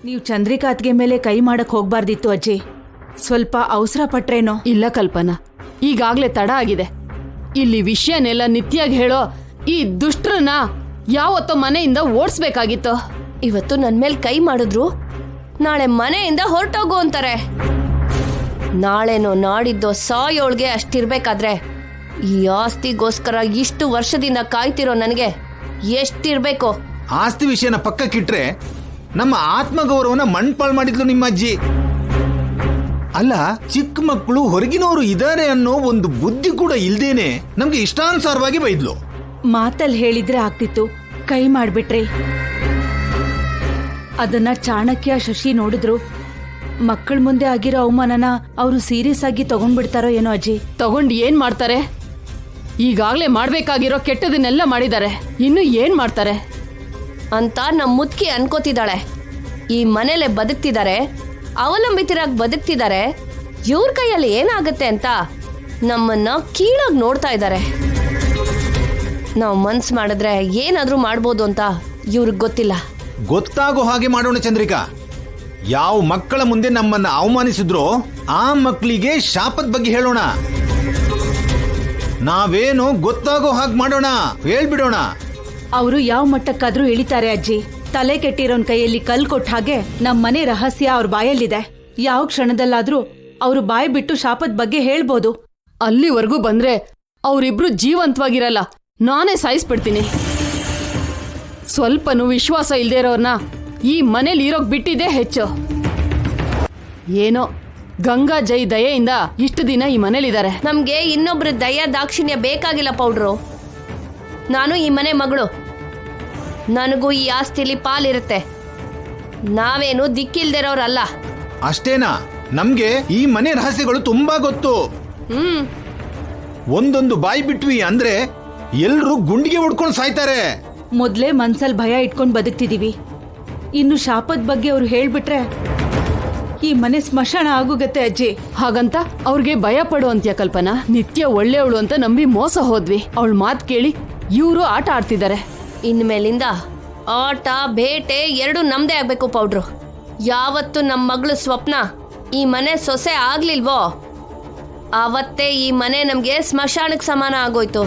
ನೀವು ಚಂದ್ರಿಕಾತ್ಗೆ ಮೇಲೆ ಕೈ ಮಾಡಕ್ ಹೋಗ್ಬಾರ್ದಿತ್ತು ಅಜ್ಜಿ. ಸ್ವಲ್ಪ ಅವಸರ ಪಟ್ರೇನೋ. ಇಲ್ಲ ಕಲ್ಪನಾ, ಈಗಾಗ್ಲೇ ತಡ ಆಗಿದೆ. ಇಲ್ಲಿ ವಿಷಯನೆಲ್ಲ ನಿತ್ಯಾಗಿ ಹೇಳೋ ಈ ದುಷ್ಟ್ರನ್ನ ಯಾವತ್ತೋ ಮನೆಯಿಂದ ಓಡಿಸ್ಬೇಕಾಗಿತ್ತು. ಇವತ್ತು ನನ್ ಮೇಲೆ ಕೈ ಮಾಡಿದ್ರು, ನಾಳೆ ಮನೆಯಿಂದ ಹೊರಟೋಗು ಅಂತಾರೆ. ನಾಳೆನೋ ನಾಡಿದ್ದೋ ಸಾಯೋಳ್ಗೆ ಅಷ್ಟಿರ್ಬೇಕಾದ್ರೆ ಈ ಆಸ್ತಿಗೋಸ್ಕರ ಇಷ್ಟು ವರ್ಷದಿಂದ ಕಾಯ್ತಿರೋ ನನಗೆ ಎಷ್ಟಿರ್ಬೇಕು? ಆಸ್ತಿ ವಿಷಯನ ಪಕ್ಕಕ್ಕಿಟ್ರೆ ನಮ್ಮ ಆತ್ಮಗೌರವನ ಮಣ್ಪಾಳ್ ಮಾಡಿದ್ಲು ನಿಮ್ಮ ಅಜ್ಜಿ. ಅಲ್ಲ, ಚಿಕ್ಕ ಮಕ್ಕಳು ಹೊರಗಿನವರು ಇದಾರೆ ಅನ್ನೋ ಒಂದು ಬುದ್ಧಿ ಕೂಡ ಇಲ್ದೇನೆ ನಮ್ಗೆ ಇಷ್ಟಾನುಸಾರವಾಗಿ ಬೈದ್ಲು. ಮಾತಲ್ಲಿ ಹೇಳಿದ್ರೆ ಆಗ್ತಿತ್ತು, ಕೈ ಮಾಡ್ಬಿಟ್ರಿ. ಅದನ್ನ ಚಾಣಕ್ಯ ಶಶಿ ನೋಡಿದ್ರು. ಮಕ್ಕಳ ಮುಂದೆ ಆಗಿರೋ ಅವಮಾನನ ಅವರು ಸೀರಿಯಸ್ ಆಗಿ ತಗೊಂಡ್ಬಿಡ್ತಾರೋ ಏನೋ ಅಜ್ಜಿ. ತಗೊಂಡು ಏನ್ ಮಾಡ್ತಾರೆ? ಈಗಾಗ್ಲೇ ಮಾಡ್ಬೇಕಾಗಿರೋ ಕೆಟ್ಟದನ್ನೆಲ್ಲ ಮಾಡಿದ್ದಾರೆ, ಇನ್ನು ಏನ್ ಮಾಡ್ತಾರೆ ಅಂತ ನಮ್ ಮುದ್ಕಿ ಅನ್ಕೋತಿದ್ದಾಳೆ. ಈ ಮನೇಲೆ ಬದುಕ್ತಿದ್ದಾರೆ, ಅವಲಂಬಿತರಾಗಿ ಬದುಕ್ತಿದ್ದಾರೆ. ಇವ್ರ ಕೈಯಲ್ಲಿ ಏನಾಗುತ್ತೆ ಅಂತ ನಮ್ಮನ್ನ ಕೀಳಾಗಿ ನೋಡ್ತಾ ಇದ್ದಾರೆ. ನಾವು ಮನ್ಸ್ ಮಾಡಿದ್ರೆ ಏನಾದ್ರೂ ಮಾಡ್ಬೋದು ಅಂತ ಇವ್ರಿಗೆ ಗೊತ್ತಿಲ್ಲ. ಗೊತ್ತಾಗೋ ಹಾಗೆ ಮಾಡೋಣ ಚಂದ್ರಿಕಾ. ಯಾವ ಮಕ್ಕಳ ಮುಂದೆ ನಮ್ಮನ್ನ ಅವಮಾನಿಸಿದ್ರೋ ಆ ಮಕ್ಕಳಿಗೆ ಶಾಪದ ಬಗ್ಗೆ ಹೇಳೋಣ. ನಾವೇನು ಗೊತ್ತಾಗೋ ಹಾಗೆ ಮಾಡೋಣ, ಹೇಳ್ಬಿಡೋಣ. ಅವರು ಯಾವ ಮಟ್ಟಕ್ಕಾದ್ರೂ ಇಳಿತಾರೆ ಅಜ್ಜಿ. ತಲೆ ಕೆಟ್ಟಿರೋನ್ ಕೈಯಲ್ಲಿ ಕಲ್ ಕೊಟ್ಟ ಹಾಗೆ ನಮ್ ಮನೆ ರಹಸ್ಯ ಅವ್ರ ಬಾಯಲ್ಲಿದೆ. ಯಾವ ಕ್ಷಣದಲ್ಲಾದ್ರೂ ಅವರು ಬಾಯಿ ಬಿಟ್ಟು ಶಾಪದ ಬಗ್ಗೆ ಹೇಳ್ಬೋದು. ಅಲ್ಲಿವರೆಗೂ ಬಂದ್ರೆ ಅವರಿಬ್ರು ಜೀವಂತವಾಗಿರಲ್ಲ, ನಾನೇ ಸಾಯಿಸ್ಬಿಡ್ತೀನಿ. ಸ್ವಲ್ಪನೂ ವಿಶ್ವಾಸ ಇಲ್ದೇ ಇರೋರ್ನ ಈ ಮನೇಲಿ ಇರೋಕ್ ಬಿಟ್ಟಿದ್ದೇ ಹೆಚ್ಚು. ಏನೋ ಗಂಗಾ ಜೈ ದಯೆಯಿಂದ ಇಷ್ಟು ದಿನ ಈ ಮನೇಲಿದ್ದಾರೆ. ನಮ್ಗೆ ಇನ್ನೊಬ್ರ ದಯ ದಾಕ್ಷಿಣ್ಯ ಬೇಕಾಗಿಲ್ಲ ಪೌಡ್ರು. ನಾನು ಈ ಮನೆ ಮಗಳು, ನನಗೂ ಈ ಆಸ್ತಿಲಿ ಪಾಲಿರುತ್ತೆ. ನಾವೇನು ದಿಕ್ಕಿಲ್ದಿರೋರಲ್ಲ. ಅಷ್ಟೇನಾ? ನಮ್ಗೆ ಈ ಮನೆ ರಹಸ್ಯಗಳು ತುಂಬಾ ಗೊತ್ತು. ಒಂದೊಂದು ಬಾಯಿ ಬಿಟ್ವಿ ಅಂದ್ರೆ ಎಲ್ರು ಗುಂಡಿಗೆ ಹೊಡ್ಕೊಂಡು ಸಾಯ್ತಾರೆ. ಮೊದ್ಲೇ ಮನ್ಸಲ್ ಭಯ ಇಟ್ಕೊಂಡ್ ಬದುಕ್ತಿದೀವಿ. ಇನ್ನು ಶಾಪದ ಬಗ್ಗೆ ಅವ್ರು ಹೇಳ್ಬಿಟ್ರೆ ಈ ಮನೆ ಸ್ಮಶಾನ ಆಗೋಗತ್ತೆ ಅಜ್ಜಿ. ಹಾಗಂತ ಅವ್ರಿಗೆ ಭಯ ಪಡು ಅಂತ್ಯ ಕಲ್ಪನಾ? ನಿತ್ಯ ಒಳ್ಳೆಯವಳು ಅಂತ ನಂಬಿ ಮೋಸ ಹೋದ್ವಿ. ಅವಳ ಮಾತ್ ಕೇಳಿ ಇವರು ಆಟ ಆಡ್ತಿದ್ದಾರೆ. ಇನ್ಮೇಲಿಂದ ಆಟ ಬೇಟೆ ಎರಡು ನಮ್ದೇ ಆಗ್ಬೇಕು ಪೌಡ್ರು. ಯಾವತ್ತು ನಮ್ಮ ಮಗಳು ಸ್ವಪ್ನ ಈ ಮನೆ ಸೊಸೆ ಆಗ್ಲಿಲ್ವೋ ಆವತ್ತೇ ಈ ಮನೆ ನಮ್ಗೆ ಸ್ಮಶಾನಕ್ಕೆ ಸಮಾನ ಆಗೋಯ್ತು.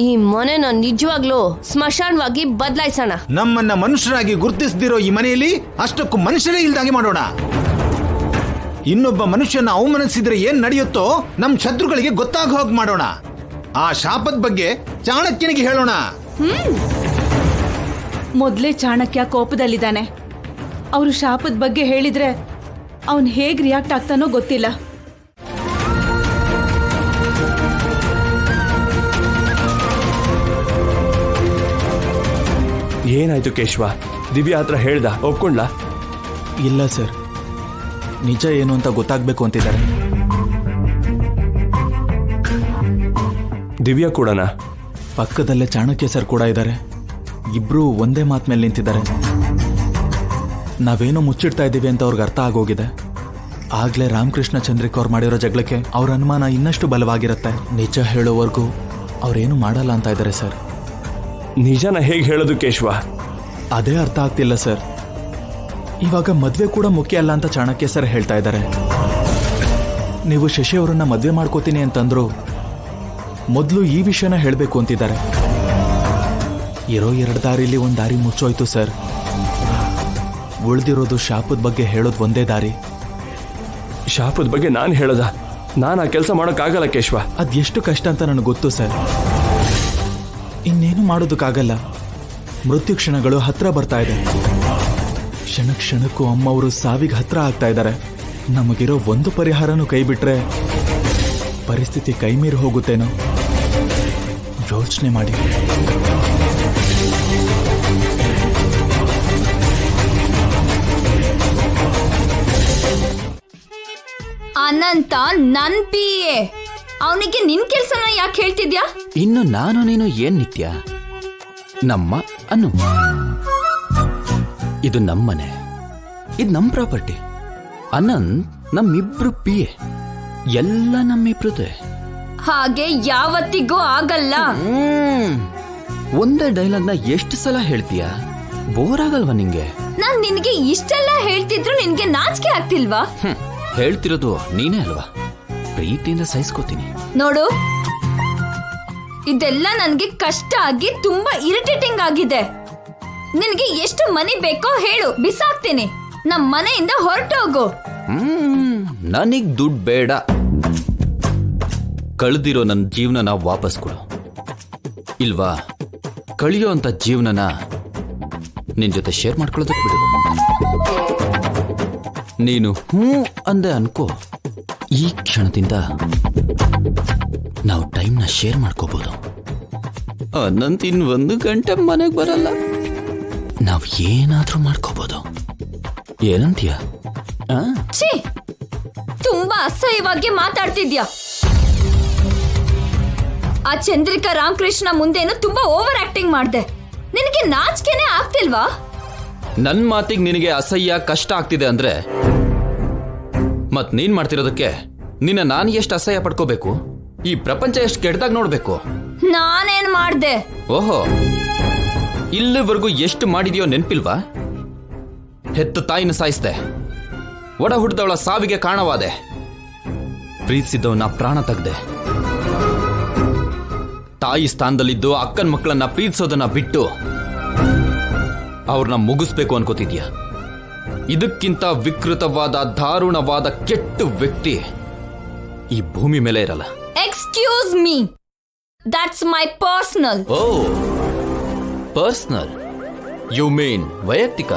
ಈ ಮನೆನ ನಿಜವಾಗ್ಲೂ ಸ್ಮಶಾನವಾಗಿ ಬದಲಾಯಿಸೋಣ. ನಮ್ಮನ್ನ ಮನುಷ್ಯರಾಗಿ ಗುರುತಿಸದಿರೋ ಈ ಮನೆಯಲ್ಲಿ ಅಷ್ಟಕ್ಕೂ ಮನುಷ್ಯರೇ ಇಲ್ದಾಗೆ ಮಾಡೋಣ. ಇನ್ನೊಬ್ಬ ಮನುಷ್ಯನ ಅವಮಾನಿಸಿದ್ರೆ ಏನ್ ನಡೆಯುತ್ತೋ ನಮ್ ಶತ್ರುಗಳಿಗೆ ಗೊತ್ತಾಗ ಹೋಗಿ ಮಾಡೋಣ. ಆ ಶಾಪದ ಬಗ್ಗೆ ಚಾಣಕ್ಯನಿಗೆ ಹೇಳೋಣ. ಮೊದ್ಲೇ ಚಾಣಕ್ಯ ಕೋಪದಲ್ಲಿದ್ದಾನೆ. ಅವರು ಶಾಪದ ಬಗ್ಗೆ ಹೇಳಿದ್ರೆ ಅವನ್ ಹೇಗ್ ರಿಯಾಕ್ಟ್ ಆಗ್ತಾನೋ ಗೊತ್ತಿಲ್ಲ. ಏನಾಯ್ತು ಕೇಶವ? ದಿವ್ಯಾ ಹತ್ರ ಹೇಳ್ದ, ಒಪ್ಕೊಂಡ್ಲಾ? ಇಲ್ಲ ಸರ್, ನಿಜ ಏನು ಅಂತ ಗೊತ್ತಾಗ್ಬೇಕು ಅಂತಿದ್ದಾರೆ. ದಿವ್ಯಾ ಕೂಡನಾ? ಪಕ್ಕದಲ್ಲೇ ಚಾಣಕ್ಯ ಸರ್ ಕೂಡ ಇದ್ದಾರೆ. ಇಬ್ರು ಒಂದೇ ಮಾತ್ ಮೇಲೆ ನಿಂತಿದ್ದಾರೆ. ನಾವೇನೋ ಮುಚ್ಚಿಡ್ತಾ ಇದ್ದೀವಿ ಅಂತ ಅವ್ರಿಗೆ ಅರ್ಥ ಆಗೋಗಿದೆ. ಆಗ್ಲೇ ರಾಮಕೃಷ್ಣ ಚಂದ್ರಿಕ್ ಅವ್ರು ಮಾಡಿರೋ ಜಗಳಕ್ಕೆ ಅವ್ರ ಅನುಮಾನ ಇನ್ನಷ್ಟು ಬಲವಾಗಿರುತ್ತೆ. ನಿಜ ಹೇಳೋವರೆಗೂ ಅವ್ರೇನು ಮಾಡಲ್ಲ ಅಂತ ಇದ್ದಾರೆ ಸರ್. ನಿಜನ ಹೇಗೆ ಹೇಳೋದು ಕೇಶವ? ಅದೇ ಅರ್ಥ ಆಗ್ತಿಲ್ಲ ಸರ್. ಇವಾಗ ಮದ್ವೆ ಕೂಡ ಮುಖ್ಯ ಅಲ್ಲ ಅಂತ ಚಾಣಕ್ಯ ಸರ್ ಹೇಳ್ತಾ ಇದ್ದಾರೆ. ನೀವು ಶಶಿ ಅವರನ್ನ ಮದ್ವೆ ಮಾಡ್ಕೋತೀನಿ ಅಂತಂದ್ರು ಮೊದಲು ಈ ವಿಷಯನ ಹೇಳಬೇಕು ಅಂತಿದ್ದಾರೆ. ಇರೋ 2 ದಾರಿಲಿ ಒಂದು ದಾರಿ ಮುಚ್ಚೋಯ್ತು ಸರ್. ಉಳಿದಿರೋದು ಶಾಪದ ಬಗ್ಗೆ ಹೇಳೋದು ಒಂದೇ ದಾರಿ. ಶಾಪದ ಬಗ್ಗೆ ನಾನು ಹೇಳೋದ? ನಾನು ಆ ಕೆಲಸ ಮಾಡೋಕ್ಕಾಗಲ್ಲ ಕೇಶವ. ಅದೆಷ್ಟು ಕಷ್ಟ ಅಂತ ನನಗೆ ಗೊತ್ತು ಸರ್. ಇನ್ನೇನು ಮಾಡೋದಕ್ಕಾಗಲ್ಲ. ಮೃತ್ಯು ಕ್ಷಣಗಳು ಹತ್ರ ಬರ್ತಾ ಇದೆ. ಕ್ಷಣ ಕ್ಷಣಕ್ಕೂ ಅಮ್ಮವರು ಸಾವಿಗೆ ಹತ್ರ ಆಗ್ತಾ ಇದ್ದಾರೆ. ನಮಗಿರೋ ಒಂದು ಪರಿಹಾರನೂ ಕೈ ಬಿಟ್ರೆ ಪರಿಸ್ಥಿತಿ ಕೈ ಮೀರಿ ಹೋಗುತ್ತೇನೋ. ಯೋಚನೆ ಮಾಡಿ. ಅನಂತ ನನ್ ಪಿ.ಎ. ಅವನಿಗೆ ನಿನ್ ಕೆಲ್ಸನ ಯಾಕೆ ಹೇಳ್ತಿದ್ಯಾ? ಇನ್ನು ನಾನು ನೀನು ಏನ್ ನಿತ್ಯ? ನಮ್ಮ ಅನ್ನು ಇದು ನಮ್ಮನೆ, ಇದು ನಮ್ ಪ್ರಾಪರ್ಟಿ. ಅನಂತ್ ನಮ್ಮಿಬ್ರು ಪಿ.ಎ. ಎಲ್ಲ ನಮ್ಮಿಬ್ರದೆ. ಹಾಗೆ ಯಾವತ್ತಿಗೂ ಆಗಲ್ಲ. ಒಂದೇ ಡೈಲಾಗ್ನ ಎಷ್ಟು ಸಲ ಹೇಳ್ತೀಯ? ಬೋರ್ ಆಗಲ್ವಾ ನಿಂಗೆ? ನಾನ್ ನಿನ್ಗೆ ಇಷ್ಟೆಲ್ಲ ಹೇಳ್ತಿದ್ರು ನಿನ್ಗೆ ನಾಚಿಕೆ ಆಗ್ತಿಲ್ವಾ? ಹೇಳ್ತಿರೋದು ನೀನೇ ಅಲ್ವಾ? ಪ್ರೀತಿಯಿಂದ ಸಹಿಸ್ಕೋತೀನಿ. ನೋಡು, ಇದೆಲ್ಲ ನನ್ಗೆ ಕಷ್ಟ ಆಗಿ ತುಂಬಾ ಇರಿಟೇಟಿಂಗ್ ಆಗಿದೆ. ನಿನ್ಗೆ ಎಷ್ಟು ಮನಿ ಬೇಕೋ ಹೇಳು, ಬಿಸಾಕ್ತೀನಿ. ನಮ್ ಮನೆಯಿಂದ ಹೊರಟೋಗು. ನನಗ್ ದುಡ್ಡು ಬೇಡ. ಕಳೆದಿರೋ ನನ್ನ ಜೀವನನ ವಾಪಸ್ ಕೊಡು. ಇಲ್ವಾ ಕಳಿಯೋ ಅಂತ ಜೀವನನ ನಿನ್ ಜೊತೆ ಶೇರ್ ಮಾಡ್ಕೊಳ್ಳೋದಕ್ಕೆ ಬಿಡು. ನೀನು ಅಂದೆ ಅನ್ಕೋ, ಈ ಕ್ಷಣದಿಂದ ನಾವು ಟೈಮ್ನ ಶೇರ್ ಮಾಡ್ಕೋಬಹುದು. ಅನಂತ್ ಇನ್ 1 ಗಂಟೆ ಮನೆಗೆ ಬರಲ್ಲ. ನಾವು ಏನಾದ್ರೂ ಮಾಡ್ಕೋಬಹುದು. ಏನಂತೀಯ? ಛೀ, ತುಂಬಾ ಅಸಹ್ಯವಾಗಿ ಮಾತಾಡ್ತಿದ್ಯಾ. ಆ ಚಂದ್ರಿಕಾ ರಾಮಕೃಷ್ಣ ಮುಂದೇನು ತುಂಬಾ ಓವರ್ ಆಕ್ಟಿಂಗ್ ಮಾಡ್ದೆ. ನಿನಗೆ ನಾಚಿಕೆನೆ ಆಗ್ತಿಲ್ವಾ? ನನ್ ಮಾತಿಗೆ ನಿನಗೆ ಅಸಹ್ಯ ಕಷ್ಟ ಆಗ್ತಿದೆ ಅಂದ್ರೆ ಮತ್ ನೀನ್ ಮಾಡ್ತಿರೋದಕ್ಕೆ ನಿನ್ನ ನಾನು ಎಷ್ಟು ಅಸಹ್ಯ ಪಡ್ಕೋಬೇಕು? ಈ ಪ್ರಪಂಚ ಎಷ್ಟು ಕೆಟ್ಟದಾಗ ನೋಡ್ಬೇಕು? ನಾನೇನ್ ಮಾಡ್ದೆ? ಓಹೋ, ಇಲ್ಲಿವರೆಗೂ ಎಷ್ಟು ಮಾಡಿದ್ಯೋ ನೆನ್ಪಿಲ್ವಾ? ಹೆತ್ತ ತಾಯಿನ ಸಾಯಿಸ್ದೆ, ಒಡ ಹುಟ್ಟಿದವಳ ಸಾವಿಗೆ ಕಾರಣವಾದೆ, ಪ್ರೀತಿಸಿದವನ ಪ್ರಾಣ ತೆಗ್ದೆ, ತಾಯಿ ಸ್ಥಾನದಲ್ಲಿದ್ದು ಅಕ್ಕನ ಮಕ್ಕಳನ್ನ ಪ್ರೀತಿಸೋದನ್ನ ಬಿಟ್ಟು ಅವ್ರನ್ನ ಮುಗಿಸ್ಬೇಕು ಅನ್ಕೋತಿದ್ಯ. ಇದಕ್ಕಿಂತ ವಿಕೃತವಾದ ದಾರುಣವಾದ ಕೆಟ್ಟ ವ್ಯಕ್ತಿ ಈ ಭೂಮಿ ಮೇಲೆ ಇರಲ್ಲ. Excuse me, that's my personal. Oh, personal? You mean ವೈಯಕ್ತಿಕ?